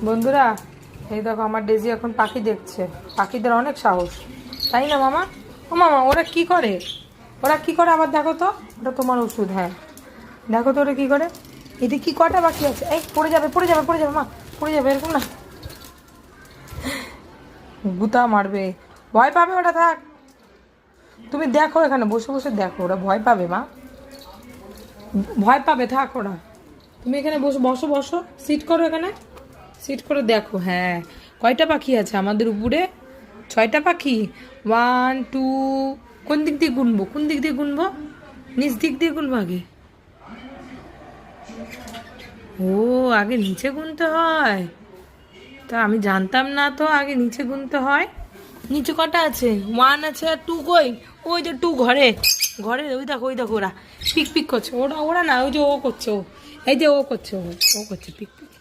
বন্ধুরা, এই দেখো আমার ডেজি এখন পাখি দেখছে। পাখিদের অনেক সাহস, তাই না মামা? ও মামা, ওরা কি করে? ওরা কি করে আবার দেখো তো। ওটা তোমার ওষুধ। হ্যাঁ, দেখো তো ওরা কি করে। এতে কি কটা পাখি আছে? এই পড়ে যাবে, পড়ে যাবে, পড়ে যাবে মা, পড়ে যাবে, এরকম না। গুতা মারবে, ভয় পাবে ওটা। থাক, তুমি দেখো, এখানে বসে বসে দেখো, ওরা ভয় পাবে মা, ভয় পাবে। থাক ওরা, তুমি এখানে বসো, বসো বসো, সিট করো এখানে, সিট করে দেখো। হ্যাঁ, কয়টা পাখি আছে আমাদের উপরে? 6টা পাখি। 1 2, কোন দিক দিয়ে গুনবো? কোন দিক দিয়ে গুনবো? নিচ দিক দিয়ে গুনবো আগে? ও, আগে নিচে গুনতে হয়? তা আমি জানতাম না তো, আগে নিচে গুনতে হয়। নিচে কটা আছে? 1 আছে, আর 2 কই? ওই যে 2 ঘরে, ঘরে ওই দেখো, ওই দেখো, ওরা পিক পিক করছে। ওরা ওরা না, ওই যে ও করছে, ও এই যে ও করছে, ও করছে পিক পিক।